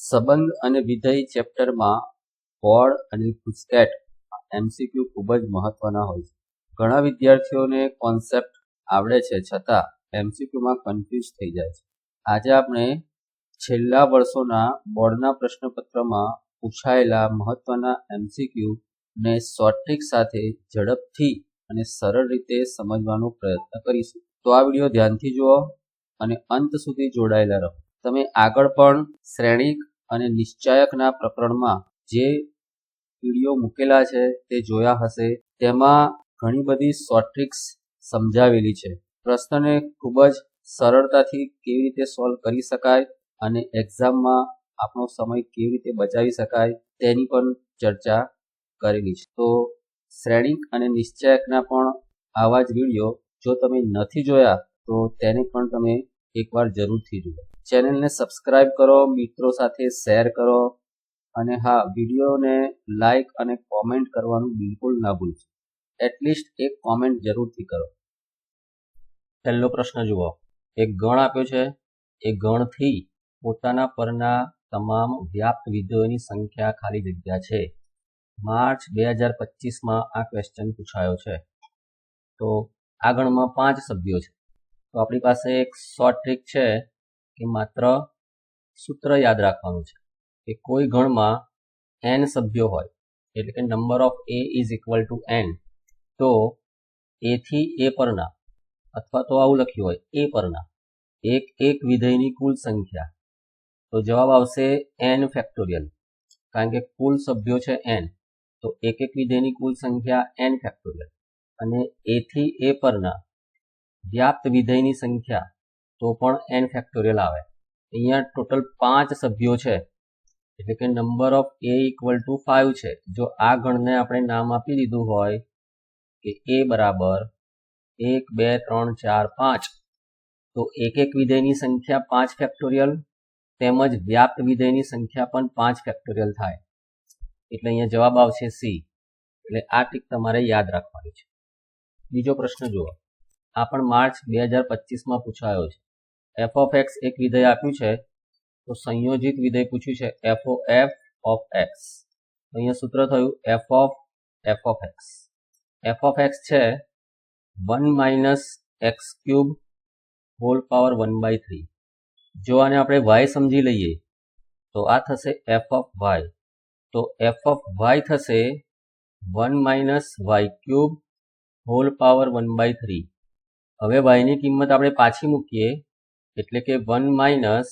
સંબંધ અને વિધેય ચેપ્ટરમાં બોર્ડ અને ગુજકેટ એમસીક્યુ ખૂબ જ મહત્વના હોય છે. ઘણા વિદ્યાર્થીઓને કોન્સેપ્ટ આવડે છે છતાં એમસીક્યુમાં કન્ફ્યુઝ થઈ જાય છે. આજે આપણે છેલ્લા વર્ષોના બોર્ડના પ્રશ્નપત્રમાં પૂછાયેલા મહત્વના એમસીક્યુ ને શોર્ટ ટ્રિક સાથે ઝડપથી અને સરળ રીતે સમજવાનો પ્રયત્ન કરીશું. તો આ વિડીયો ધ્યાનથી જુઓ અને અંત સુધી જોડાયેલા રહો. તમે આગળ પણ શ્રેણિક અને નિશ્ચાયકના પ્રકરણમાં જે વિડીયો મૂકેલા છે તે જોયા હશે. તેમાં ઘણી બધી શોર્ટ ટ્રિક્સ સમજાવેલી છે. પ્રશ્નને ખૂબ જ સરળતાથી કેવી રીતે સોલ્વ કરી શકાય અને એક્ઝામમાં આપણો સમય કેવી રીતે બચાવી શકાય તેની પણ ચર્ચા કરેલી છે. તો શ્રેણિક અને નિશ્ચાયકના પણ આવા જ વિડીયો જો તમે નથી જોયા તો તેને પણ તમે એકવાર જરૂરથી જુઓ. ચેનલને સબસ્ક્રાઇબ કરો, મિત્રો સાથે શેર કરો અને હા, વિડીયોને લાઈક અને કોમેન્ટ કરવાનું બિલકુલ ના ભૂલશો. એટલીસ્ટ એક કોમેન્ટ જરૂરથી કરો. પહેલો પ્રશ્ન જુઓ. એક ગણ આપ્યો છે. એ ગણથી પોતાના પરના તમામ વ્યાપ્ત વિધેયોની સંખ્યા ખાલી જગ્યા છે. માર્ચ 2025માં આ ક્વેશ્ચન પૂછાયો છે. તો આ ગણમાં 5 સભ્યો છે. તો આપણી પાસે એક શોર્ટ ટ્રિક છે કે માત્ર સૂત્ર યાદ રાખવાનું છે કે કોઈ ગણમાં n સભ્યો હોય એટલે કે number of a is equal to n, તો a થી a પરના અથવા તો આવું લખ્યું હોય a પરના એક વિધેયની કુલ સંખ્યા, તો જવાબ આવશે n ફેક્ટોરિયલ. કારણ કે કુલ સભ્યો છે n, તો એક વિધેયની કુલ સંખ્યા n ફેક્ટોરિયલ. અને a થી a પરના વ્યાપ્ત વિધેયની સંખ્યા તો પણ n ફેક્ટોરિયલ આવે. અહીંયા ટોટલ 5 સભ્યો છે એટલે કે number of a equal to 5 છે. જો આ ગણને આપણે નામ આપી દીધું હોય કે a બરાબર 1 2 3 4 5, તો એક વિધેયની સંખ્યા 5 ફેક્ટોરિયલ તેમજ વ્યાપ્ત વિધેયની સંખ્યા પણ 5 ફેક્ટોરિયલ થાય. એટલે અહીંયા જવાબ આવશે C. એટલે આ ટ્રીક તમારે યાદ રાખવાની છે. બીજો પ્રશ્ન જુઓ. આ પણ માર્ચ 2025માં પૂછાયો છે. f of x એક વિધેય આપ્યું છે, તો સંયોજિત વિધેય પૂછ્યું છે f of x. તો અહીંયા સૂત્ર થયું f of x. f of x છે 1 minus x cube whole power 1/3. જો આને આપણે y સમજી લઈએ તો આ થશે f of y. તો f of y થશે 1 minus y cube whole power 1/3. હવે y ની કિંમત આપણે પાછી મૂકીએ એટલે કે 1 માઇનસ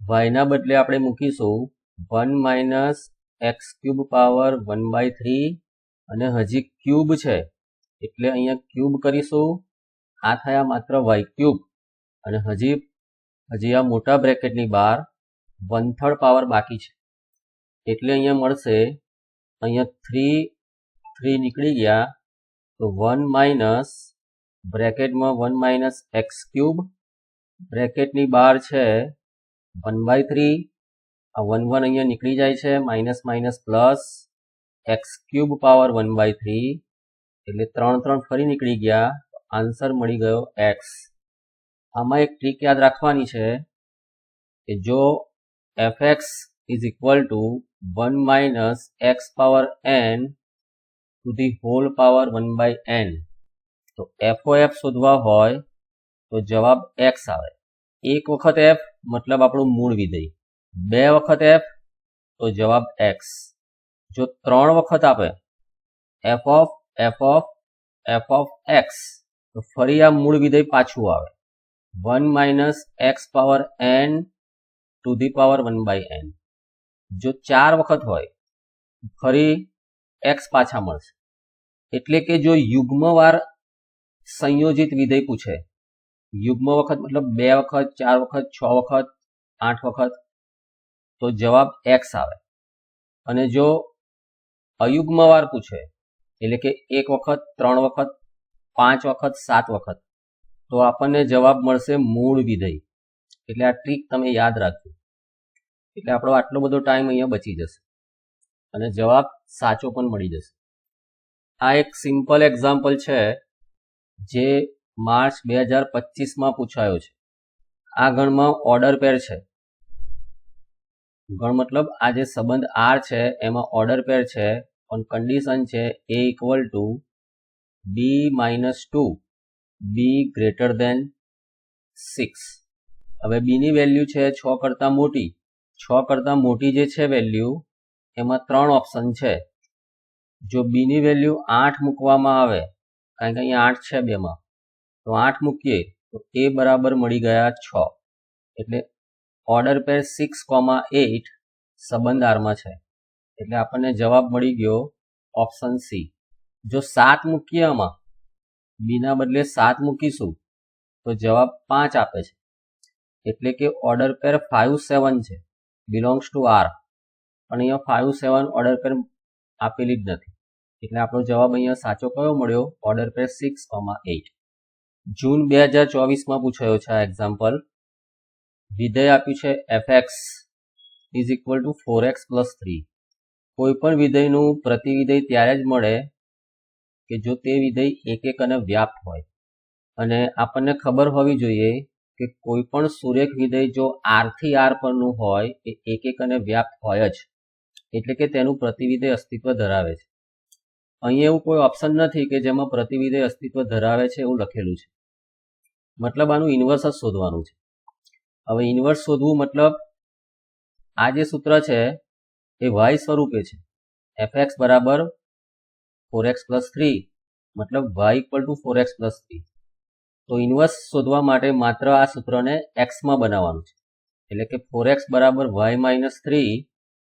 y ના બદલે આપણે મૂકીશું 1 માઇનસ x ક્યુબ પાવર 1/3 અને હજી ક્યુબ છે એટલે અહીંયા ક્યુબ કરીશું. આ થયા માત્ર y ક્યુબ અને હજી આ મોટા બ્રેકેટની બહાર 1/3 પાવર બાકી છે એટલે અહીંયા મળશે, અહીંયા 3 નીકળી ગયા તો 1 માઇનસ બ્રેકેટમાં 1 માઇનસ એક્સ ક્યુબ, બ્રેકેટની બહાર છે 1/3. આ 1 1 અહીંયા નીકળી જાય છે, minus minus plus x cube power 1/3 એટલે 3 3 ફરી નીકળી ગયા. આન્સર મળી ગયો x. આમાં એક ટ્રીક યાદ રાખવાની છે કે જો fx is equal to 1 minus x power n to the whole power 1/n, તો FOF શોધવા હોય તો જવાબ x આવે. એક વખત f મતલબ આપણું મૂળ વિધેય, 2 વખત f તો જવાબ x. જો 3 વખત આપે f of x તો ફરી આ મૂળ વિધેય પાછું આવે 1 minus x power n to the power 1/n. જો 4 વખત હોય ફરી x પાછા મળશે. એટલે કે જો યુગ્મવાર સંયોજિત વિધેય પૂછે, યુગ્મ વખત મતલબ 2 વખત 4 વખત 6 વખત 8 વખત, તો જવાબ x આવે. અને જો અયુગ્મવાર પૂછે એટલે કે 1 વખત 3 વખત 5 વખત 7 વખત, તો આપણને જવાબ મળશે મૂળ વિધેય. એટલે આ ટ્રીક તમે યાદ રાખજો એટલે આપણો આટલો બધો ટાઈમ અહીંયા બચી જશે અને જવાબ સાચો પણ મળી જશે. આ એક સિમ્પલ એક્ઝામ્પલ છે જે માર્ચ 2025માં પૂછાયો છે. આ ગણમાં ઓર્ડર પેર છે ગણ મતલબ આ જે સંબંધ આર છે એમાં ઓર્ડર પેર છે પણ કન્ડિશન છે a equal to b-2 b greater than 6. હવે b ની વેલ્યુ છે 6 કરતા મોટી. 6 કરતા મોટી જે છે વેલ્યુ એમાં 3 ઓપ્શન છે. જો b ની વેલ્યુ 8 મૂકવામાં આવે, કારણ કે અહીંયા 8 છે બેમાં, તો 8 મૂકીએ તો a બરાબર મળી ગયા 6. એટલે ઓર્ડર પેર 6,8 સંબંધ આરમાં છે. એટલે આપણને જવાબ મળી ગયો ઓપ્શન સી. જો 7 મૂકીએ આમાં, b ના બદલે 7 મૂકીશું તો જવાબ 5 આપે છે. એટલે કે ઓર્ડર પેર 5-7 છે, બિલોંગ્સ ટુ આર. પણ અહીંયા 5-7 ઓર્ડર પેર આપેલી જ નથી. એટલે આપણો જવાબ અહીંયા સાચો કયો મળ્યો? ઓર્ડર પેર 6,8. જૂન 2024માં પૂછાયો છે આ એક્ઝામ્પલ. વિધેય આપ્યું છે fx is equal to 4x plus 3. કોઈ પણ વિધેયનું પ્રતિવિધેય ત્યારે જ મળે કે જો તે વિધેય એકક અને વ્યાપ્ત હોય. અને આપણને ખબર હોવી જોઈએ કે કોઈ પણ સુરેખ વિધેય જો r થી r પરનું હોય એ એકક અને વ્યાપ્ત હોય જ. એટલે કે તેનું પ્રતિવિધેય અસ્તિત્વ ધરાવે છે. અહીંયા એવું કોઈ ઓપ્શન નથી કે જેમાં પ્રતિવિધેય અસ્તિત્વ ધરાવે છે એવું લખેલું છે. મતલબ આનું ઇન્વર્સ જ શોધવાનું છે. હવે ઇન્વર્સ શોધવું મતલબ આ જે સૂત્ર છે એ y સ્વરૂપે છે. fx બરાબર 4x પ્લસ 3 મતલબ y equal to 4x plus 3. તો ઇન્વર્સ શોધવા માટે માત્ર આ સૂત્રને x માં બનાવવાનું છે. એટલે કે 4x બરાબર y minus 3,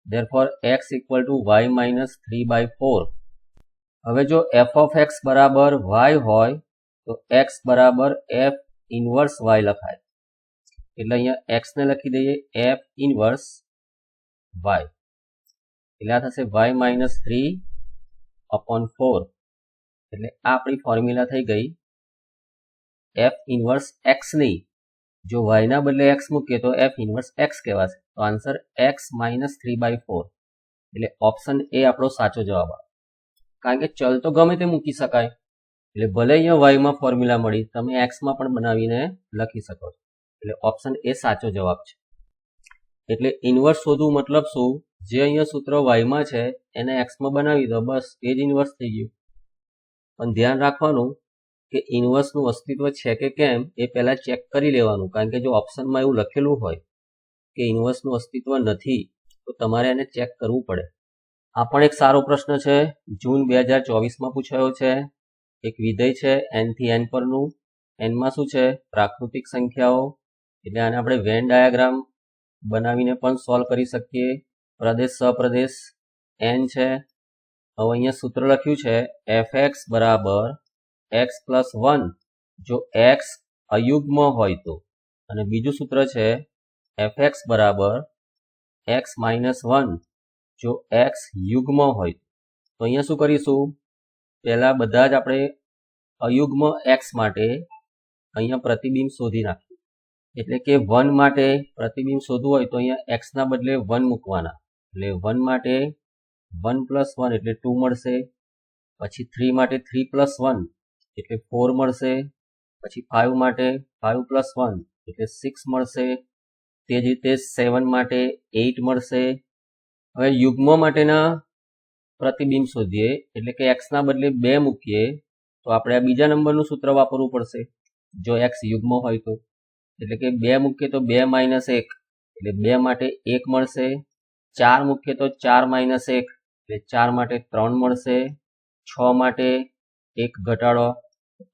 therefore x equal to y minus 3/4. હવે જો f of x બરાબર y હોય તો x બરાબર f ઇન્વર્સ y લખાય. એટલે અહીંયા x ને લખી દઈએ f ઇન્વર્સ y. એટલે આ થશે y માઇનસ 3/4. એટલે આ આપણી ફોર્મ્યુલા થઈ ગઈ f ઇન્વર્સ x ની. જો y ના બદલે x મૂકીએ તો f ઇન્વર્સ x કહેવાશે. તો આન્સર x માઇનસ 3/4. એટલે ઓપ્શન એ આપણો સાચો જવાબ આવે. કારણ કે ચલ તો ગમે તે મૂકી શકાય. એટલે ભલે અહીંયા y માં ફોર્મ્યુલા મળી, તમે x માં પણ બનાવીને લખી શકો છો. એટલે ઓપ્શન એ સાચો જવાબ છે. એટલે ઇન્વર્સ શોધવું મતલબ શું? જે અહીંયા સૂત્ર y માં છે એને x માં બનાવી દો, બસ એ જ ઇન્વર્સ થઈ ગયું. પણ ધ્યાન રાખવાનું કે ઇન્વર્સનું અસ્તિત્વ છે કે કેમ એ પહેલા ચેક કરી લેવાનું. કારણ કે જો ઓપ્શનમાં એવું લખેલું હોય કે ઇન્વર્સનું અસ્તિત્વ નથી તો તમારે એને ચેક કરવું પડે. આ પણ એક સારો પ્રશ્ન છે. જૂન 2024માં પૂછાયો છે. એક વિધેય છે n થી n પરનું. n માં શું છે? પ્રાકૃતિક સંખ્યાઓ. એટલે આને આપણે વેન ડાયાગ્રામ બનાવીને પણ સોલ્વ કરી શકીએ. પ્રદેશ સપ્રદેશ n છે. હવે અહીંયા સૂત્ર લખ્યું છે fx બરાબર x પ્લસ 1 જો x અયુગ્મ હોય તો. અને બીજું સૂત્ર છે fx બરાબર x માઇનસ 1 જો x યુગ્મ હોય. તો અહીંયા શું કરીશું? પહેલા બધા જ આપણે અયુગ્મ x માટે અહીંયા પ્રતિબિંબ શોધી નાખીએ. એટલે કે 1 માટે પ્રતિબિંબ શોધવું હોય તો અહીંયા x ના બદલે 1 મૂકવાના. એટલે 1 માટે 1 પ્લસ 1 એટલે 2 મળશે. પછી 3 માટે 3 પ્લસ 1 એટલે 4 મળશે. પછી 5 માટે 5 પ્લસ 1 એટલે 6 મળશે. તે જ રીતે 7 માટે 8 મળશે. હવે યુગ્મ માટેના પ્રતિબિંબ શોધીએ. એટલે કે x ના બદલે 2 મૂકીએ તો આપણે આ બીજા નંબરનું સૂત્ર વાપરવું પડશે જો x યુગ્મ હોય તો. એટલે કે 2 મૂકીએ તો 2 માઇનસ 1 એટલે 2 માટે 1 મળશે. 4 મૂકીએ તો 4 માઇનસ 1 એટલે 4 માટે 3 મળશે. 6 માટે 1 ઘટાડો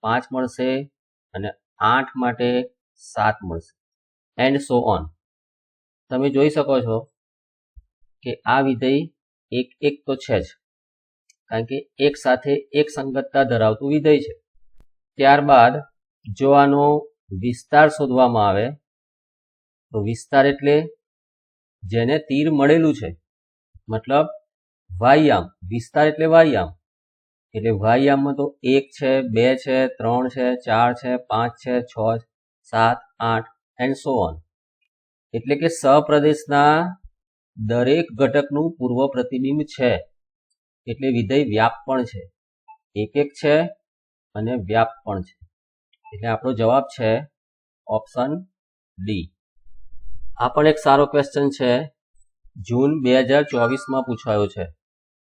5 મળશે. અને 8 માટે 7 મળશે. And so on. તમે જોઈ શકો છો કે આ વિધેય એક તો છે જ, કારણ કે એક સાથે એક સંગતતા ધરાવતું વિધેય છે. ત્યારબાદ જો આનો વિસ્તાર શોધવામાં આવે તો વિસ્તાર એટલે જેને તીર મળેલું છે, મતલબ વાયામ. વિસ્તાર એટલે વાયામ. એટલે વાયામમાં તો 1 છે, 2 છે, 3 છે, 4 છે, 5 છે, 6, 7, 8 એન્ડ સો ઓન. એટલે કે સપ્રદેશના દરેક ઘટકનું પૂર્વ પ્રતિબિંબ છે. એટલે વિધેય વ્યાપ પણ છે, એકક છે અને વ્યાપ પણ છે. એટલે આપણો જવાબ છે ઓપ્શન ડી. આ પણ એક સારો ક્વેશ્ચન છે. જૂન 2024માં પૂછાયો છે.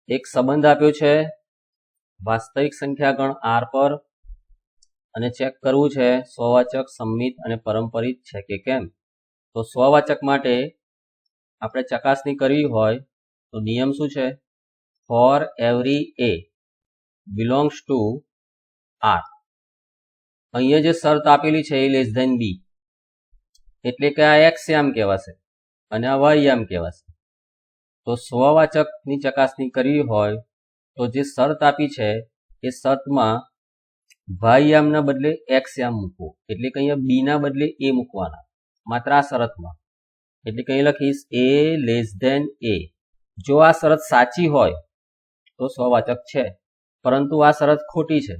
એક સંબંધ આપ્યો છે વાસ્તવિક સંખ્યા ગણ આર પર અને ચેક કરવું છે સ્વવાચક, સંમિત અને પરંપરિત છે કે કેમ. તો સ્વવાચક માટે આપણે ચકાસણી કરવી હોય તો નિયમ શું છે? For every A belongs to R. અહીંયા જે શરત આપેલી છે એ લેસ ધેન બી, એટલે કે આ એક્સ યામ કહેવાશે અને આ વાય યામ કહેવાશે. તો સ્વવાચકની ચકાસણી કરવી હોય તો જે શરત આપી છે એ શરતમાં વાય યામના બદલે એક્સ યામ મૂકવો, એટલે કે અહીંયા બી ના બદલે એ મૂકવાના, માત્ર આ શરતમાં. એટલે કે અહીં લખીશ એ લેસ ધેન એ. જો આ શરત સાચી હોય તો સ્વવાચક છે, પરંતુ આ શરત ખોટી છે.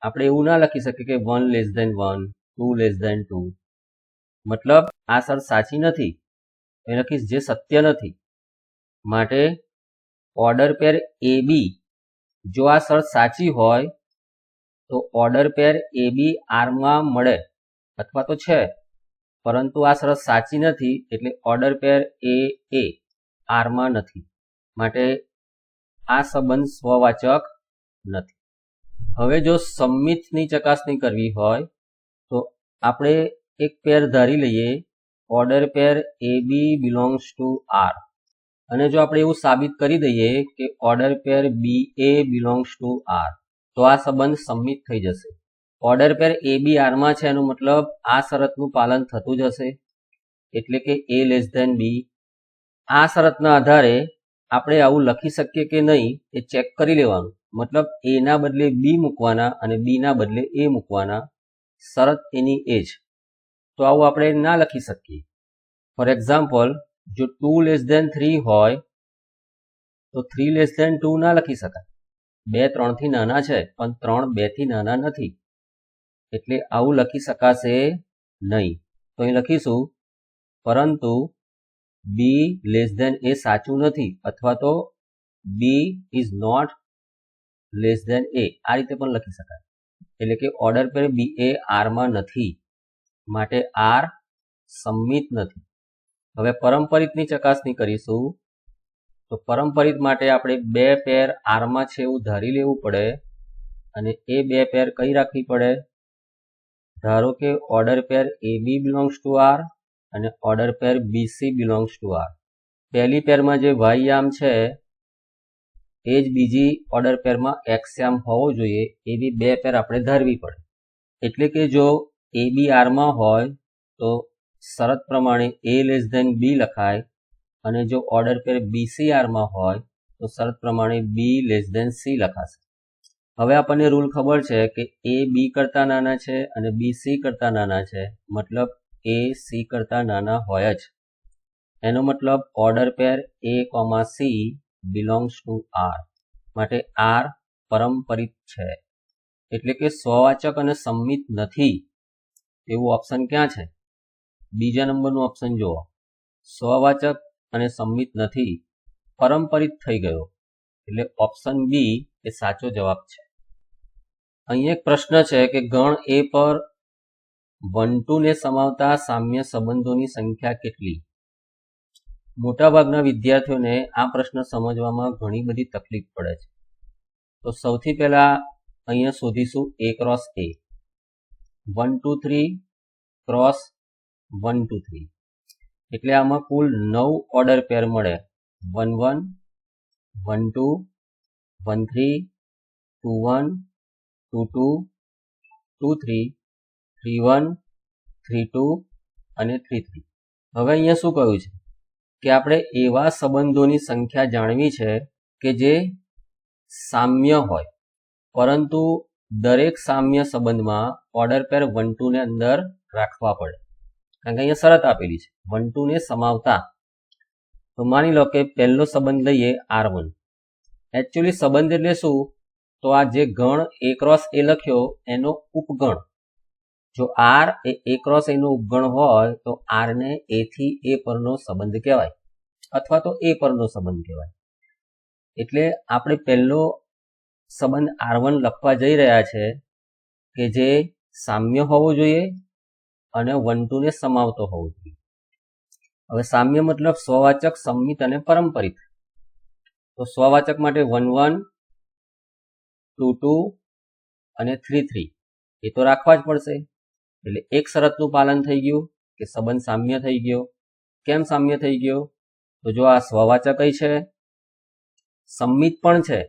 આપણે એવું ના લખી શકીએ કે 1 લેસ ધેન 1, 2 લેસ ધેન 2. મતલબ આ શરત સાચી નથી, એ લખીશ જે સત્ય નથી. માટે ઓર્ડર પેર એ બી, જો આ શરત સાચી હોય તો ઓર્ડર પેર એ બી આરમાં મળે અથવા તો છે, પરંતુ આ શરત સાચી નથી, એટલે ઓર્ડર પેર એ એ આરમાં નથી. માટે આ સંબંધ સ્વવાચક નથી. હવે જો સંમિતની ચકાસણી કરવી હોય તો આપણે એક પેર ધારી લઈએ, order pair A B belongs to R. અને જો આપણે એવું સાબિત કરી દઈએ કે order pair B A belongs to R, તો આ સંબંધ સંમિત થઈ જશે. ઓર્ડર પેર એ બી આરમાં છે એનો મતલબ આ શરતનું પાલન થતું જ હશે, એટલે કે એ લેસ ધેન બી. આ શરતના આધારે આપણે આવું લખી શકીએ કે નહીં એ ચેક કરી લેવાનું. મતલબ એ ના બદલે બી મૂકવાના અને બી ના બદલે એ મૂકવાના, શરત એની એ જ. તો આવું આપણે ના લખી શકીએ. ફોર એક્ઝામ્પલ, જો 2 લેસ ધેન 3 હોય તો 3 લેસ ધેન 2 ના લખી શકાય. 2 3 થી નાના છે પણ 3 2 થી નાના નથી, એટલે આવું લખી શકાશે નહીં. તો અહીં લખીશું પરંતુ બી લેસ ધેન એ સાચું નથી, અથવા તો B is not less than A, આ રીતે પણ લખી શકાય. એટલે કે ઓર્ડર પેર બી એ આરમાં નથી, માટે આર સંમિત નથી. હવે પરંપરિતની ચકાસણી કરીશું. તો પરંપરિત માટે આપણે બે પેર આરમાં છે એવું ધારી લેવું પડે, અને એ બે પેર કઈ રાખવી પડે? ધારો કે order pair A B belongs to R અને order pair BC belongs to R. પહેલી પેરમાં જે વાય યામ છે એ જ બીજી ઓર્ડર પેરમાં એક્સ યામ હોવો જોઈએ, એવી બે પેર આપણે ધારવી પડે. એટલે કે જો એ બી આરમાં હોય તો શરત પ્રમાણે એ લેસ ધેન બી લખાય, અને જો ઓર્ડર પેર બીસી આરમાં હોય તો શરત પ્રમાણે બી લેસ ધેન સી લખાશે. હવે આપણને રૂલ ખબર છે કે એ બી કરતા નાના છે અને બી સી કરતા નાના છે, મતલબ એ સી કરતા નાના હોય જ. એનો મતલબ order pair A comma C belongs to R, માટે આર પરંપરિત છે. એટલે કે સ્વવાચક અને સંમિત નથી એવું ઓપ્શન ક્યાં છે? બીજા નંબરનું ઓપ્શન જુઓ. સ્વવાચક અને સંમિત નથી, પરંપરિત થઈ ગયો, એટલે ઓપ્શન બી એ સાચો જવાબ છે. અહીં એક પ્રશ્ન છે કે ગણ એ પર 1 2 ને સમાવતા સામ્ય સંબંધોની સંખ્યા કેટલી? મોટાભાગના વિદ્યાર્થીઓને આ પ્રશ્ન સમજવામાં ઘણી બધી તકલીફ પડે છે. તો સૌથી પહેલા અહીંયા શોધીશું એ ક્રોસ એ. 1 2 3 ક્રોસ 1 2 3, એટલે આમાં કુલ 9 ઓર્ડર પેર મળે. 1 1, 1 2, 1 3, 2 1, 2 2, 2 3, 3 1, 3 2 અને 3 3. હવે અહીંયા શું કહ્યું છે કે આપણે એવા સંબંધોની સંખ્યા જાણવી છે કે જે સામ્ય હોય, પરંતુ દરેક સામ્ય સંબંધમાં ઓર્ડર પેર 1 2 ને અંદર રાખવા પડે, કારણ કે અહીંયા શરત આપેલી છે 1 2 ને સમાવતા. તો માની લો કે પહેલો સંબંધ લઈએ R1. એકચ્યુઅલી સંબંધ એટલે શું? તો આ જે ગણ એ ક્રોસ એ લખ્યો એનો ઉપગણ. જો R એ ક્રોસ એનો ઉપગણ હોય તો R ને A થી A પરનો સંબંધ કહેવાય, અથવા તો A પરનો સંબંધ કહેવાય. એટલે આપણે પહેલો સંબંધ R1 લખવા જઈ રહ્યા છે કે જે સામ્ય હોવો જોઈએ અને 1 2 ને સમાવતો હોવો જોઈએ. હવે સામ્ય મતલબ સ્વવાચક, સંમિત અને પરંપરિત. તો સ્વવાચક માટે 1 1, 2 2 અને 3 3 એ તો રાખવા જ પડશે. એટલે એક શરતનું પાલન થઈ ગયું કે સંબંધ સામ્ય થઈ ગયો. કેમ સામ્ય થઈ ગયો? તો જો આ સ્વવાચક કઈ છે, સંમિત પણ છે.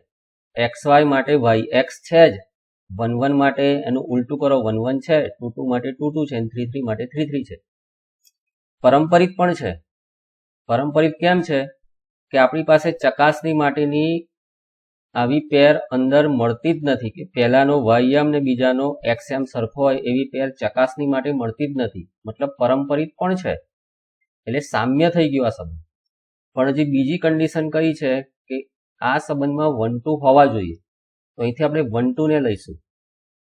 XY માટે YX છે જ, 1 1 માટે એનું ઉલટું કરો 1 1 છે, 2 2 માટે 2 2 છે, 3 3 માટે 3 3 છે. પરંપરિત પણ છે. પરંપરિત કેમ છે કે આપણી પાસે ચકાસણી માટેની આવી પેર અંદર મળતી જ નથી કે પહેલાનો YM ને બીજાનો XM સરખો હોય એવી પેર ચકાસણી માટે મળતી જ નથી. મતલબ પરંપરિત પણ છે. એટલે સામ્ય થઈ ગયું આ સંબંધ. પણ હજી બીજી કન્ડિશન કઈ છે કે આ સંબંધમાં 1 2 હોવા જોઈએ. તો અહીંથી આપણે 1 2 ને લઈશું.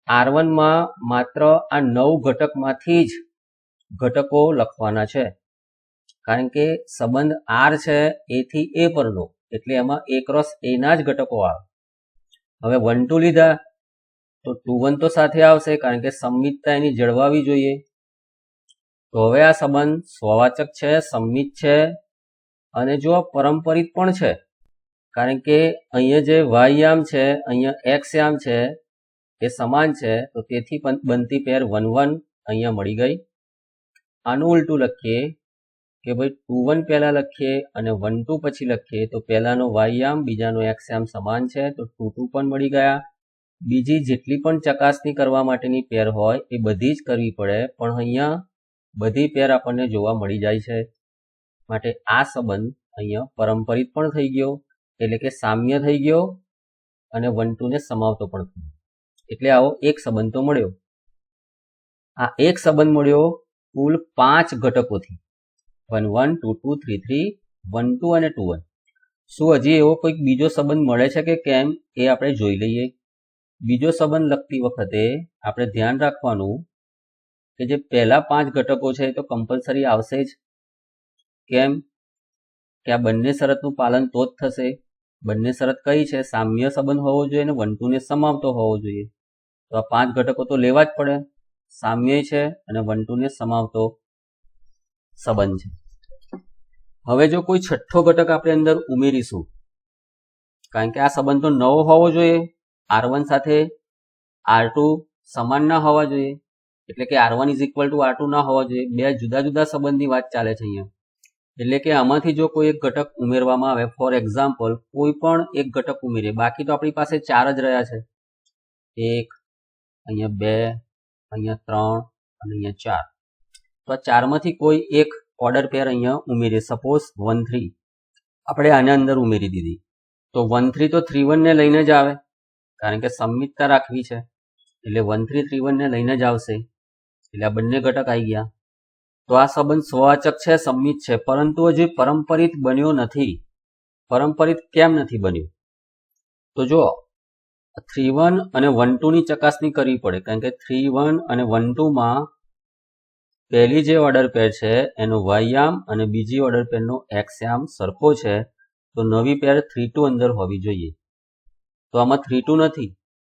R1 માં માત્ર આ 9 ઘટકમાંથી જ ઘટકો લખવાના છે, કારણ કે સંબંધ R છે A થી A પરનો, એટલે એમાં A ક્રોસ A ના જ ઘટકો આવે. હવે 1 2 લીધા તો 2 1 તો સાથે આવશે, કારણ કે સંમિતતા એની જળવાવી જોઈએ. તો હવે આ સંબંધ સ્વવાચક છે, સંમિત છે અને જો પરંપરિત પણ છે, કારણ કે અહીંયા જે વાયયામ છે, અહીંયા x યામ છે એ સમાન છે, તો તેથી બનતી પેર 1 1 અહીંયા મળી ગઈ. આનું ઉલટું લખીએ કે ભાઈ 2 1 પહેલા લખીએ અને 1 2 પછી લખીએ તો પહેલાનો વાયયામ બીજાનો x યામ સમાન છે, તો 2 2 પણ મળી ગયા. બીજી જેટલી પણ ચકાસણી કરવા માટેની પેર હોય એ બધી જ કરવી પડે, પણ અહીંયા બધી પેર આપણને જોવા મળી જાય છે. માટે આ સંબંધ અહીંયા પરંપરિત પણ થઈ ગયો, એટલે કે સામ્ય થઈ ગયો અને 1 2 ને સમાવતો પણ થયો. એટલે આવો એક સંબંધ તો મળ્યો. આ એક સંબંધ મળ્યો કુલ 5 ઘટકોથી, 1 1 2 2 3 3 1 2 અને 2 1. શું હજી એવો કોઈક બીજો સંબંધ મળે છે કે કેમ એ આપણે જોઈ લઈએ. બીજો સંબંધ લખતી વખતે આપણે ધ્યાન રાખવાનું કે જે પહેલા 5 ઘટકો છે એ તો કમ્પલસરી આવશે જ. કેમ કે આ બંને શરતનું પાલન તો જ થશે. બંને શરત કઈ છે? સામ્ય સંબંધ હોવો જોઈએ અને 1 2 ને સમાવતો હોવો જોઈએ. તો આ 5 ઘટકો તો લેવા જ પડે. સામ્ય છે અને 1 2 ને સમાવતો સંબંધ છે. હવે જો કોઈ છઠ્ઠો ઘટક આપણે અંદર ઉમેરીશું, કારણ કે આ સંબંધ તો નવો હોવો જોઈએ, R1 સાથે R2 સમાન ના હોવા જોઈએ, એટલે કે R1 = R2 ના હોવા જોઈએ. બે જુદા જુદા સંબંધની વાત ચાલે છે અહીંયા. એટલે કે આમાંથી જો કોઈ એક ઘટક ઉમેરવામાં આવે, ફોર એક્ઝામ્પલ કોઈ પણ એક ઘટક ઉમેરીએ, બાકી તો આપણી પાસે 4 જ રહ્યા છે. 1, અહીંયા 2, અહીંયા 3 અને અહીંયા 4. તો આ 4 માંથી કોઈ એક ઓર્ડર પેર અહીંયા ઉમેરીએ. સપોઝ 1 3 આપણે આને અંદર ઉમેરી દીધી, તો 1 3 તો 3 1 ને લઈને જ આવે, કારણ કે સંમિતતા રાખવી છે, એટલે 1 3 3 1 ને લઈને જ આવશે. એટલે આ બંને ઘટક આવી ગયા. તો આ સંબંધ સ્વવાચક છે, સંમિત છે, પરંતુ હજી પરંપરિત બન્યો નથી. પરંપરિત કેમ નથી બન્યો? તો જો 3 1 અને 1 2 ની ચકાસણી કરવી પડે, કારણ કે 3 1 અને 1 2 માં પહેલી જે ઓર્ડર પેર છે એનો વાયયામ અને બીજી ઓર્ડર પેરનો x યામ સરખો છે, તો નવી પેર 3 2 અંદર હોવી જોઈએ. તો આમાં 3 2 નથી,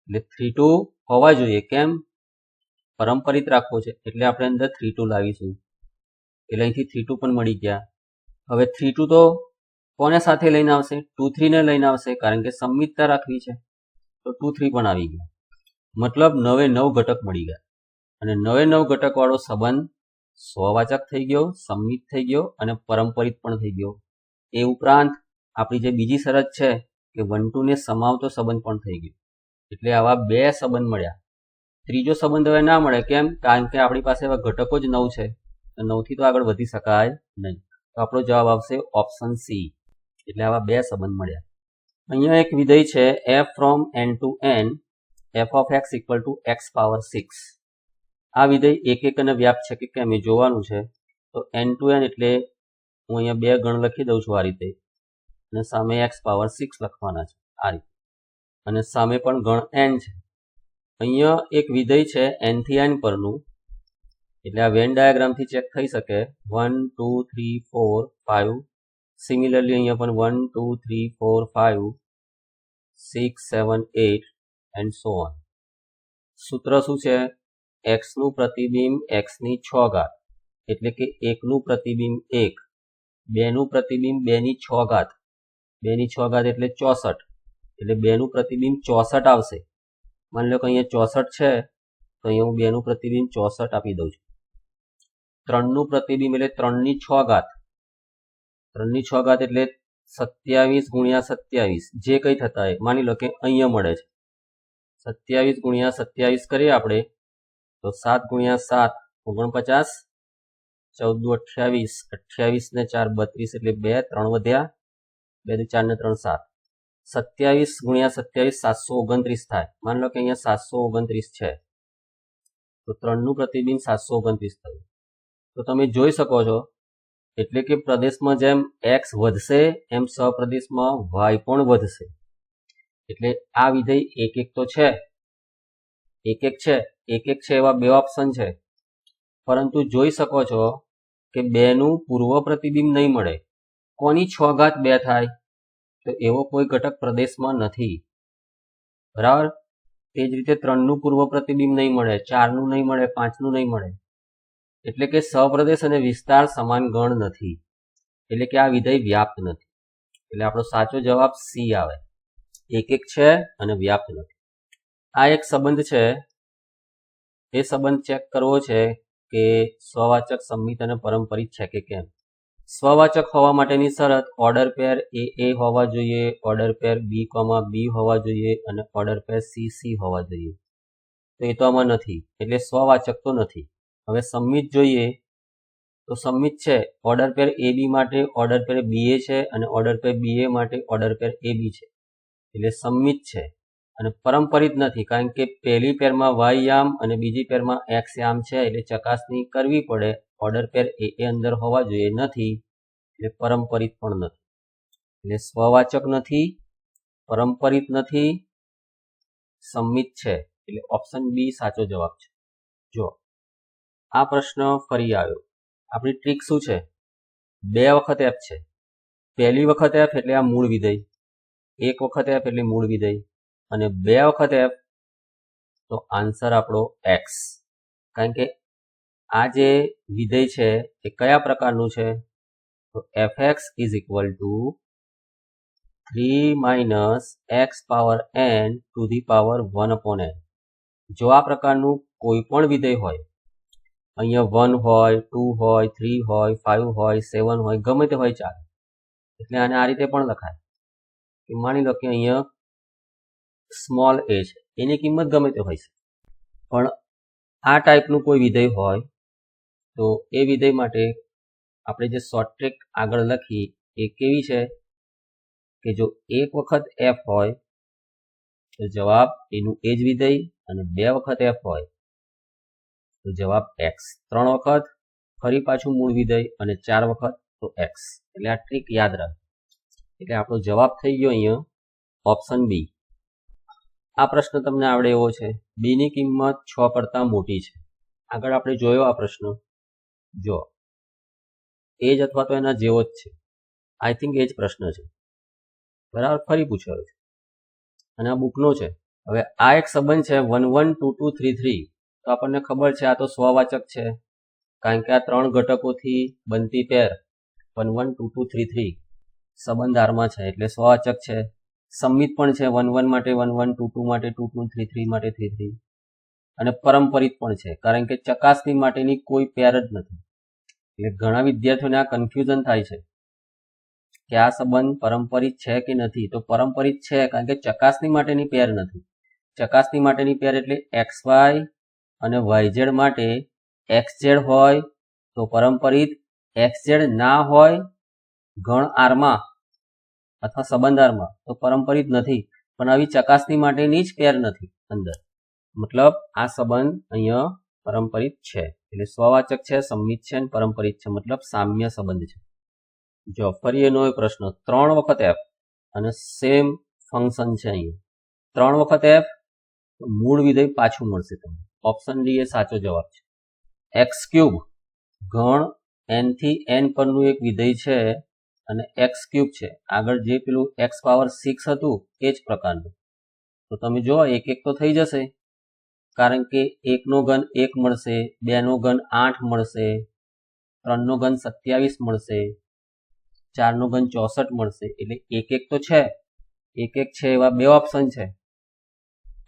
એટલે 3 2 હોવા જોઈએ. કેમ? પરંપરિત રાખવો છે, એટલે આપણે અંદર 3 2 લાવીશું. એટલે અહીંથી 3 2 પણ મળી ગયા. હવે 3 2 તો કોને સાથે લઈને આવશે? 2 3 ને લઈને આવશે, કારણ કે સંમિતતા રાખવી છે, તો 2 3 પણ આવી ગયા. મતલબ 9 9 ઘટક મળી ગયા. અને 9 9 ઘટક વાળો સંબંધ સ્વવાચક થઈ ગયો, સંમિત થઈ ગયો અને પરંપરિત પણ થઈ ગયો. એ ઉપરાંત આપણી જે બીજી શરત છે કે 1 2 ને સમાવતો સંબંધ પણ થઈ ગયો. એટલે આવા 2 સંબંધ મળ્યા. ત્રીજો સંબંધ હવે ના મળે. કેમ? કારણ કે આપણી પાસે એવા ઘટકો જ 9 છે, તો 9 થી તો આગળ વધી શકાય નહીં. તો આપણો જવાબ આવશે ઓપ્શન સી. એટલે આવા 2 સંબંધ મળ્યા. અહીંયા એક વિધેય છે f from n to n f of x = x power 6. આ વિધેય એક એક અને વ્યાપ્ત છે કે કેમ એ જોવાનું છે. તો n to n એટલે હું અહીંયા 2 ગણ લખી દઉં છું આ રીતે, અને સામે x પાવર 6 લખવાના છે આ રીતે, અને સામે પણ ગણ n છે. અહીંયા એક વિધેય છે n થી n પરનું, એટલે આ વેન ડાયાગ્રામથી ચેક થઈ શકે. 1 2 3 4 5. સિમિલરલી અહીંયા પણ 1 2 3 4 5 6 7 8 એન્ડ સો ઓન. સૂત્ર શું છે? x નું પ્રતિબિંબ x ની 6 ઘાત, એટલે કે 1 નું પ્રતિબિંબ 1 2 નું પ્રતિબિંબ 2 ની 6 ઘાત એટલે 64, એટલે 2 નું પ્રતિબિંબ 64 આવશે. માની લો કે અહીંયા 64 છે તો અહીંયા હું 2 નું પ્રતિબિંબ 64 આપી દઉં છું. 3 નું પ્રતિબિંબ એટલે 3 ની 6 ઘાત, 3 ની 6 ઘાત એટલે 27 ગુણ્યા 27 જે કંઈ થતા હોય, માની લો કે અહીંયા મળે છે 27 ગુણ્યા 27 કરીએ આપણે તો 7 ગુણ્યા 7 49, 14 દુ 28, 28 ને 4 32 એટલે 2 3 વધ્યા, 2 દુ 4 ને 3 7, 27 ગુણ્યા 27 729 થાય. માની લો કે અહીંયા 729 છે તો 3 નું પ્રતિબિંબ 729 થયું. તો તમે જોઈ શકો છો એટલે કે પ્રદેશમાં જેમ x વધશે એમ સહપ્રદેશમાં y પણ વધશે. એટલે આ વિધેય એક તો છે, એક છે એવા બે ઓપ્શન છે, પરંતુ જોઈ શકો છો કે 2 નું પૂર્વ પ્રતિબિંબ નહીં મળે. કોની 6 ઘાત 2 થાય? તો એવો કોઈ ઘટક પ્રદેશમાં નથી, બરાબર. તે જ રીતે 3 નું પૂર્વ પ્રતિબિંબ નહીં મળે, 4 નું નહીં મળે, 5 નું નહીં મળે. એટલે કે સહપ્રદેશ અને વિસ્તાર સમાન ગણ નથી, એટલે કે આ વિધેય વ્યાપ્ત નથી. એટલે આપણો સાચો જવાબ સી આવે, એક છે અને વ્યાપ્ત નથી. આ એક સંબંધ છે, એ સંબંધ ચેક કરવો છે કે સ્વવાચક, સંમિત અને પરંપરિત છે કે કેમ. સ્વવાચક હોવા માટેની શરત ઓર્ડર પેર એ હોવા જોઈએ, ઓર્ડર પેર બી, બી હોવા જોઈએ અને ઓર્ડર પેર સી હોવા જોઈએ. તો એ તો આમાં નથી, એટલે સ્વવાચક તો નથી. હવે સંમિત જોઈએ તો સંમિત છે, ઓર્ડર પેર એ બી માટે ઓર્ડર પેર બી એ છે અને ઓર્ડર પેર બી એ માટે ઓર્ડર પેર એ બી છે, એટલે સંમિત છે. અને પરંપરિત નથી, કારણ કે પહેલી પેરમાં વાય યામ અને બીજી પેરમાં એક્સ યામ છે, એટલે ચકાસણી કરવી પડે. ઓર્ડર પેર એ અંદર હોવા જોઈએ, નથી, એટલે પરંપરિત પણ નથી. એટલે સ્વવાચક નથી, પરંપરિત નથી, સંમિત છે, એટલે ઓપ્શન બી સાચો જવાબ છે. જો આ પ્રશ્ન ફરી આવ્યો, આપણી ટ્રીક શું છે? 2 વખત એફ છે. પહેલી વખત એફ એટલે આ મૂળ વિધેય, 1 વખત એફ એટલે મૂળ વિધેય અને 2 વખત એફ તો આન્સર આપણો એક્સ. કારણ કે આ જે વિધેય છે એ કયા પ્રકારનું છે? તો fx is equal to 3 - x power n to the power 1/n. જો આ પ્રકારનું કોઈ પણ વિધેય હોય, અહીંયા 1 હોય, 2 હોય, 3 હોય, 5 હોય, 7 હોય, ગમે તે હોય ચાલે. એટલે આને આ રીતે પણ લખાય કે માની લો કે અહીંયા સ્મોલ એ છે, એની કિંમત ગમે તે હોય છે, પણ આ ટાઈપનું કોઈ વિધેય હોય તો એ વિધેય માટે આપણે જે શોર્ટ ટ્રીક આગળ લખી એ કેવી છે કે જો 1 વખત એફ હોય તો જવાબ એનું એ જ વિધેય અને 2 વખત એફ હોય તો જવાબ એક્સ, 3 વખત ફરી પાછું મૂળ વિધેય અને 4 વખત તો એક્સ. એટલે આ ટ્રીક યાદ રાખ. એટલે આપણો જવાબ થઈ ગયો અહીંયા ઓપ્શન બી. આ પ્રશ્ન તમને આવડે એવો છે, બી ની કિંમત 6 કરતા મોટી છે. આગળ આપણે જોયો આ પ્રશ્ન, જો એ જ અથવા તો એના જેવો જ છે, આઈ થિંક એ જ પ્રશ્ન છે, બરાબર. ફરી પૂછાયો છે અને આ બુકનો છે. હવે આ એક સંબંધ છે 1 1 2 2 3 3, તો આપણને ખબર છે આ તો સ્વવાચક છે, કારણ કે આ 3 ઘટકોથી બનતી પેર 1 1 2 2 3 3 સંબંધ આરમાં છે, એટલે સ્વવાચક છે. સંમિત પણ છે, 1 1 માટે 1 1, 2 2 માટે 2 2, 3 3 માટે 3 3, અને પરંપરિત પણ છે, કારણ કે ચકાસણી માટેની કોઈ પેર જ નથી. એટલે ઘણા વિદ્યાર્થીઓને આ કન્ફ્યુઝન થાય છે કે આ સંબંધ પરંપરિત છે કે નથી. તો પરંપરિત છે, કારણ કે ચકાસણી માટેની પેર નથી. ચકાસણી માટેની પેર એટલે XY અને YZ માટે XZ હોય તો પરંપરિત, XZ ના હોય ગણ આરમાં અથવા સંબંધ આરમાં તો પરંપરિત નથી. પણ આવી ચકાસણી માટેની જ પેર નથી અંદર, મતલબ આ સંબંધ અહીંયા પરંપરિત છે. એટલે સ્વવાચક છે, સંમિત છે અને પરંપરિત છે, મતલબ સામ્ય સંબંધ છે. જો ફરી એનો એક પ્રશ્ન, 3 વખત એફ અને સેમ ફંક્શન છે, અહીંયા 3 વખત એફ, મૂળ વિધેય પાછું મળશે તમને. ઓપ્શન ડી એ સાચો જવાબ છે. x³ ગણ n થી n પરનું એક વિધેય છે અને x³ છે, આગળ જે પેલું x પાવર 6 હતું એ જ પ્રકારનું. તો તમે જો એક તો થઈ જશે, કારણ કે 1 નો ઘન 1 મળશે, 2 નો ઘન 8 મળશે, 3 નો ઘન 27 મળશે, 4 નો ઘન 64 મળશે. એટલે એક એક તો છે, એક એક છે એવા બે ઓપ્શન છે,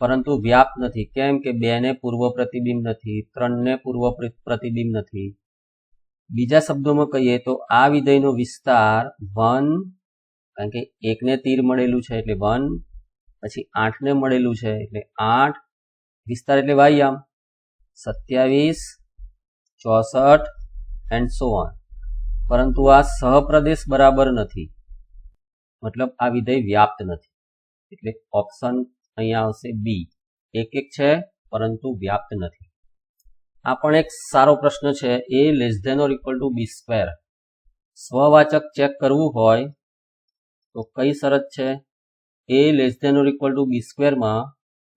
પરંતુ વ્યાપ્ત નથી. કેમ કે 2 ને પૂર્વ પ્રતિબિંબ નથી, 3 ને પૂર્વ પ્રતિબિંબ નથી. બીજા શબ્દોમાં કહીએ તો આ વિધેયનો વિસ્તાર 1, કારણ કે 1 ને તીર મળેલું છે એટલે 1, પછી 8 ને મળેલું છે એટલે 8, વિસ્તાર એટલે વાયામ 27, 64 એન્ડ સો ઓન. પરંતુ આ સહપ્રદેશ બરાબર નથી, મતલબ આ વિધેય વ્યાપ્ત નથી. એટલે ઓપ્શન અહીંયા આવશે બી, એક એક છે પરંતુ વ્યાપ્ત નથી. આ પણ એક સારો પ્રશ્ન છે. a less than or equal to B square. સ્વવાચક ચેક કરવું હોય તો કઈ શરત છે? a less than or equal to B સ્ક્વેરમાં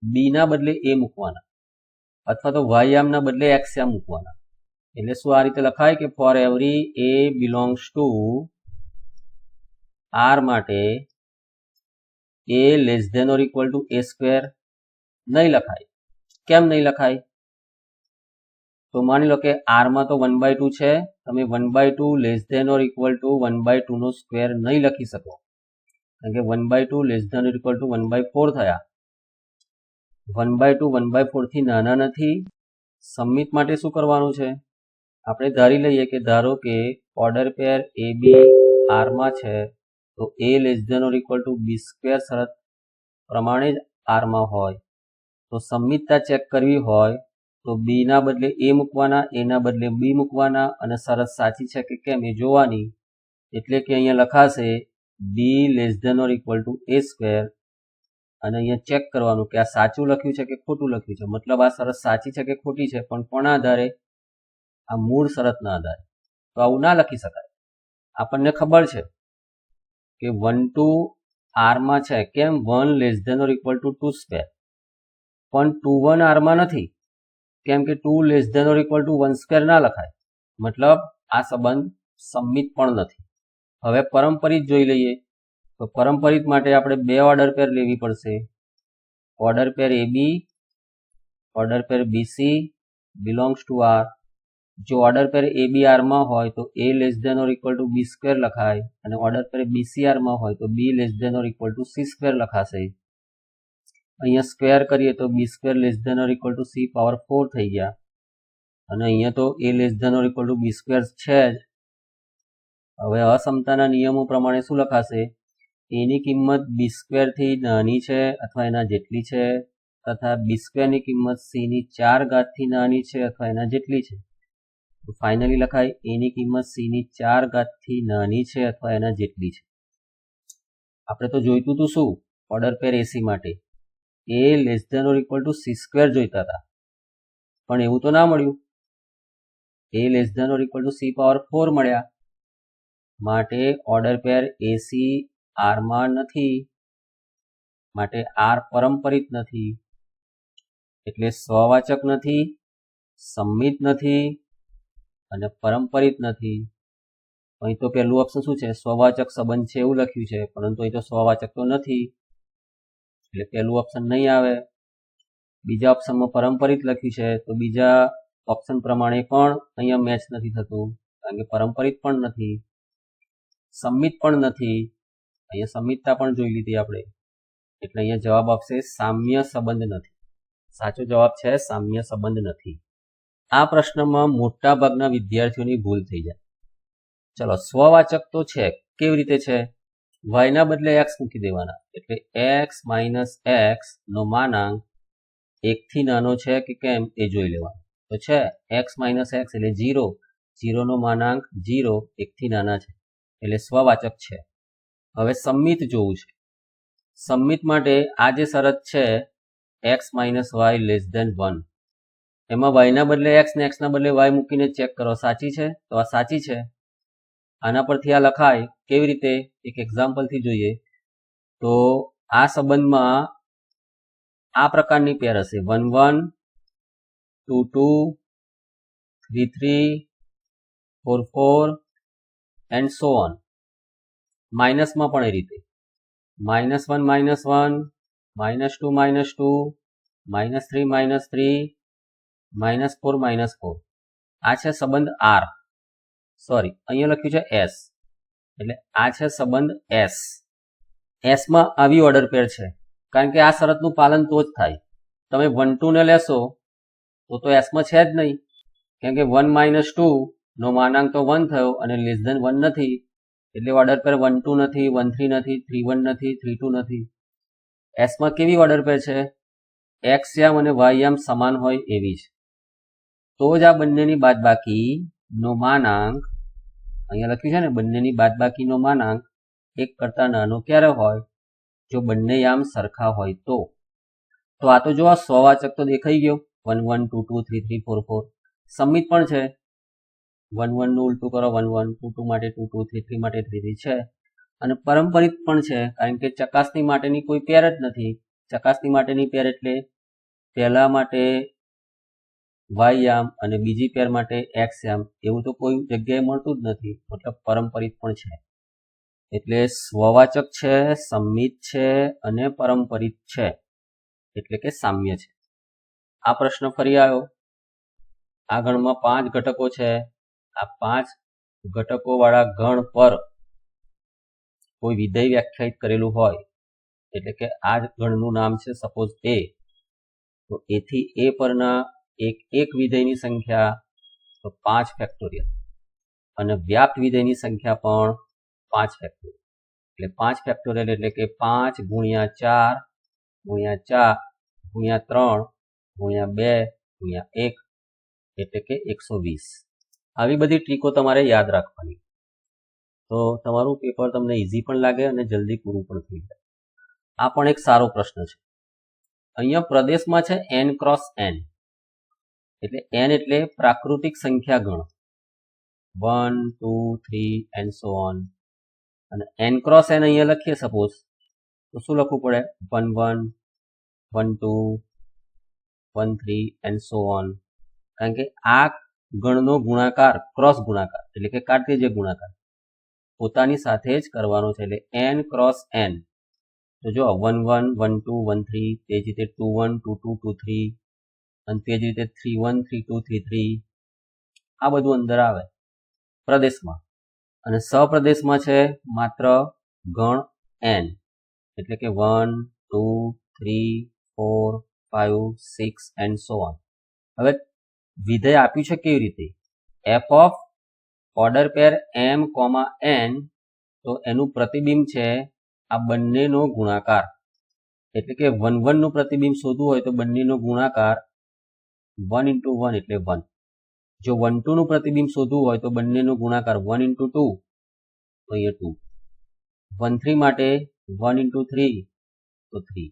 બી ના બદલે a મૂકવાના, અથવા તો વાય ના બદલે એક્સ મૂકવાના. એટલે શું આ રીતે લખાય કે for every a belongs to r માટે a less than or equal to a square? નહીં લખાય. કેમ નહીં લખાય? તો માની લો કે r માં તો 1/2 છે, તમે 1/2 less than or equal to 1/2 નો સ્ક્વેર નહીં લખી શકો, કારણ કે 1/2 less than or equal to 1/4 થયા. 1/2 1/4 થી નાના નથી. સમિત માટે શું કરવાનું છે? આપણે ધારી લઈએ કે ધારો કે order pair A B r માં છે, તો a less than or equal to B square શરત પ્રમાણે જ r માં હોય. તો સમિતતા ચેક કરવી હોય તો બી ના બદલે a મૂકવાના, a ના બદલે b મૂકવાના, અને શરત સાચી છે કે કેમ એ જોવાની. એટલે કે અહીંયા લખાશે B less than or equal to a square, અને અહીંયા ચેક કરવાનું કે આ સાચું લખ્યું છે કે ખોટું લખ્યું છે. મતલબ આ શરત સાચી છે કે ખોટી છે, પણ કોના આધારે? આ મૂળ શરતના આધારે. તો આવું ના લખી શકાય. આપણને ખબર છે કે 1 ટુ r માં છે. કેમ? 1 less than or equal to 2 square. પણ 2 1 r માં નથી, કેમ કે 2 less than or equal to 1 square ના લખાય. મતલબ આ સંબંધ સમિત પણ નથી. હવે પરંપરિત જોઈ લઈએ. તો પરંપરિત માટે આપણે બે ઓર્ડર પેર લેવી પડશે. Order pair A B, order pair BC belongs to R. જો order pair A B R માં હોય તો a less than or equal to B square લખાય, અને ઓર્ડર પેર બીસી આર માં હોય તો b less than or equal to C square લખાશે. અહીંયા સ્ક્વેર કરીએ તો B square less than or equal to C power 4 થઈ ગયા, અને અહીંયા તો a less than or equal to B square છે જ. હવે અસમતાના નિયમો પ્રમાણે શું લખાશે? a ની કિંમત બી સ્ક્વેર થી નાની છે અથવા એના જેટલી છે, તથા બી સ્ક્વેર ની કિંમત c ની 4 ઘાત થી નાની છે અથવા એના જેટલી છે. તો ફાઇનલી લખાય a ની કિંમત c ની 4 ઘાત થી નાની છે અથવા એના જેટલી છે. આપણે તો જોઈતું હતું શું? ઓર્ડર પેર એસી માટે a less than or equal to C square જોઈતા હતા, પણ એવું તો ના મળ્યું. a less than or equal to C power 4 મળ્યા. માટે ઓર્ડર પેર એસી r માં નથી, માટે r પરંપરિત નથી, એટલે સ્વવાચક નથી, સમિત નથી અને પરંપરિત નથી. અહીં તો પહેલું ઓપ્શન શું છે? સ્વવાચક સંબંધ છે એવું લખ્યું છે, પરંતુ અહીં તો સ્વવાચક તો નથી, એટલે પહેલું ઓપ્શન નહીં આવે. બીજા ઓપ્શનમાં પરંપરિત લખ્યું છે, તો બીજા ઓપ્શન પ્રમાણે પણ અહીંયા મેચ નથી થતું, કારણ કે પરંપરિત પણ નથી, સમિત પણ નથી. અહીંયા સમિતતા પણ જોઈ લીધી આપણે, એટલે અહીંયા જવાબ આવશે સામ્ય સંબંધ નથી. સાચો જવાબ છે સામ્ય સંબંધ નથી. આ પ્રશ્નમાં મોટા ભાગના વિદ્યાર્થીઓની ભૂલ થઈ જાય. ચલો, સ્વવાચક તો છે. કેવી રીતે છે? y ના બદલે x મૂકી દેવાના, એટલે x માઇનસ x નો માનાંક 1 થી નાનો છે કે કેમ એ જોઈ લેવાનું. તો છે x માઇનસ x એટલે 0, 0 નો માનાંક 0, 1 થી નાના છે, એટલે સ્વવાચક છે. હવે સમિત જોવું છે. સમિત માટે આ જે શરત છે x minus y less than 1, એમાં y ના બદલે x ને x ના બદલે y મૂકીને ચેક કરો સાચી છે? તો આ સાચી છે. આના પરથી આ લખાય. કેવી રીતે? એક એક્ઝામ્પલથી જોઈએ. તો આ સંબંધમાં આ પ્રકારની પેર હશે 1 1, 2 2, 3 3, 4 4 એન્ડ સો ઓન. માઇનસમાં પણ એ રીતે -1 -1, -2 -2, -3 -3, -4 -4. આ છે સંબંધ R. સોરી, અહીંયા લખ્યું છે S. એટલે આ છે સંબંધ એસ. એસમાં આવી ઓર્ડર પેર છે, કારણ કે આ શરતનું પાલન તો જ થાય. તમે 1 2 ને લેશો તો એસમાં છે જ નહીં, કેમ કે 1 - 2 નો માનાંક તો 1 થયો અને લેસ ધેન 1 નથી, એટલે ઓર્ડર પેર 1 2 નથી, 1 3 નથી, 3 1 નથી, 3 2 નથી. એસમાં કેવી ઓર્ડર પેર છે? એક્સ યામ અને વાય યામ સમાન હોય એવી છે. તો જ આ બંનેની બાદબાકીનો માનાંક, અહીંયા લખ્યું છે ને, બંનેની બાદબાકીનો માનાંક 1 કરતા નાનો ક્યારે હોય? જો બંને યામ સરખા હોય તો. આ તો જો આ સ્વવાચક તો દેખાઈ ગયો, 1 1 2 2 3 3 4 4. સમિત પણ છે, 1 1 નું ઉલટું કરો 1 1, 2 2 માટે 2 2, 3 3 માટે 3 3 છે. અને પરંપરિત પણ છે, કારણ કે ચકાસણી માટેની કોઈ પેર જ નથી. ચકાસણી માટેની પેર એટલે પહેલા માટે વાય યામ અને બીજી પેર માટે એક્સ યામ, એવું તો કોઈ જગ્યાએ મળતું જ નથી, મતલબ પરંપરિત પણ છે. એટલે સ્વવાચક છે, સમિત છે અને પરંપરિત છે, એટલે કે સામ્ય છે. આ પ્રશ્ન ફરી આવ્યો. આ ગણમાં 5 ઘટકો છે. આ 5 ઘટકો વાળા ગણ પર કોઈ વિધેય વ્યાખ્યાયિત કરેલું હોય, એટલે કે આ ગણનું નામ છે સપોઝ એ, તો એથી એ પરના એક વિધેયની સંખ્યા તો 5 ફેક્ટોરિયલ અને વ્યાપ્ત વિધેયની સંખ્યા પણ 5 ફેક્ટોરિયલ. એટલે 5 ફેક્ટોરિયલ એટલે કે 5 × 4 × 4 × 3 × 2 × 1 એટલે કે 120. આવી બધી ટ્રીકો તમારે યાદ રાખવાની, તો તમારું પેપર તમને ઈઝી પણ લાગે અને જલ્દી પૂરું પણ થઈ જાય. આ પણ એક સારો પ્રશ્ન છે. અહીંયા પ્રદેશમાં છે n × n, એટલે n એટલે પ્રાકૃતિક સંખ્યા ગણ, 1 2 3 and so on. અને n × n અહીંયા લખીએ સપોઝ, તો શું લખવું પડે? 1 1 1 2 1 3 and so on. કારણ કે આ ગણનો ગુણાકાર ક્રોસ ગુણાકાર એટલે કે કાર્ટેશિયન ગુણાકાર પોતાની સાથે જ કરવાનો છે, એટલે n × n. તો જો 1 1 1 2 1 3, તે જ રીતે 2 1 2 2 2 3, અને તે જ રીતે 3 1 3 2 3 3. આ બધું અંદર આવે પ્રદેશમાં. અને સપ્રદેશમાં છે માત્ર ગણ n, એટલે કે 1 2 3 4 5 6 and so on. હવે વિધેય આપ્યું છે કેવી રીતે? f of order pair m, n, તો એનું પ્રતિબિંબ છે આ બંનેનો ગુણાકાર, એટલે કે 1 1 નું પ્રતિબિંબ શોધવું હોય તો બંનેનો ગુણાકાર 1 × 1 એટલે 1. જો 1 2 નું પ્રતિબિંબ શોધવું હોય તો બંનેનો ગુણાકાર 1 × 2, તો અહીંયા 2. 1 3 માટે 1 × 3 તો 3.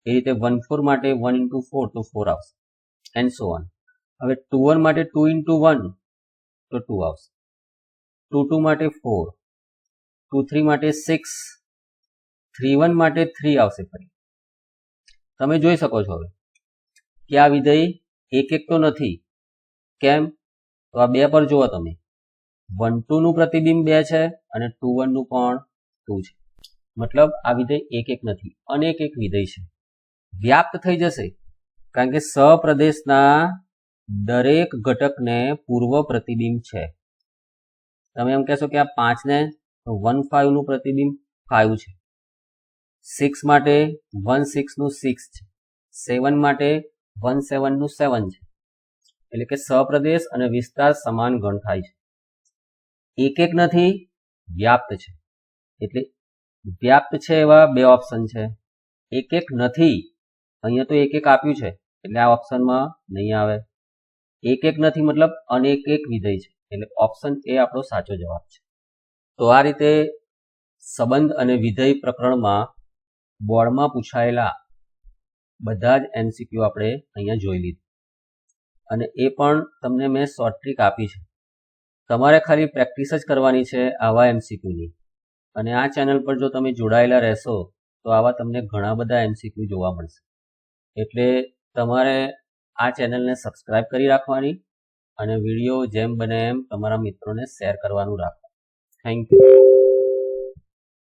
એ રીતે 1 4 માટે 1 × 4 તો 4 આવશે, and so on. હવે 2 1 માટે 2 × 1 તો 2 આવશે, 2 2 માટે 4, 2 3 માટે 6, 3 1 માટે 3 આવશે ફરી. તમે જોઈ શકો છો હવે કે આ વિધેય એક એક તો નથી. કેમ? તો આ 2 પર જુઓ તમે, 1 2 નું પ્રતિબિંબ 2 છે અને 2 1 નું પણ 2 છે, મતલબ આ વિધેય એક એક નથી, અનેક એક વિધેય છે. વ્યાપ્ત થઈ જશે, કારણ કે સપ્રદેશના દરેક ઘટકને પૂર્વ પ્રતિબિંબ છે. તમે એમ કહેશો કે આ 5 ને 1 5 નું પ્રતિબિંબ 5 છે, 6 માટે 1 6 નું 6 છે, 7 માટે 1 7 નું 7 છે. એટલે કે સપ્રદેશ અને વિસ્તાર સમાન ગણ થાય છે. એક એક નથી, વ્યાપ્ત છે. એટલે વ્યાપ્ત છે એવા 2 ઓપ્શન છે. એક એક નથી, અહીંયા તો એક એક આપ્યું છે એટલે આ ઓપ્શનમાં નહીં આવે. એક એક નથી મતલબ અનેક એક વિધેય છે, એટલે ઓપ્શન એ આપણો સાચો જવાબ છે. તો આ રીતે સંબંધ અને વિધેય પ્રકરણમાં બોર્ડમાં પૂછાયેલા બધા જ MCQ આપણે અહીંયા જોઈ લીધું, અને એ પણ તમને મેં શોર્ટ ટ્રીક આપી છે. તમારે ખાલી પ્રેક્ટિસ જ કરવાની છે આવા MCQની. અને આ ચેનલ પર જો તમે જોડાયેલા રહેશો તો આવા તમને ઘણા બધા MCQ જોવા મળશે. એટલે તમારે આ ચેનલને સબસ્ક્રાઇબ કરી રાખવાની અને વિડીયો જેમ બને એમ તમારા મિત્રોને શેર કરવાનું રાખો. Thank you.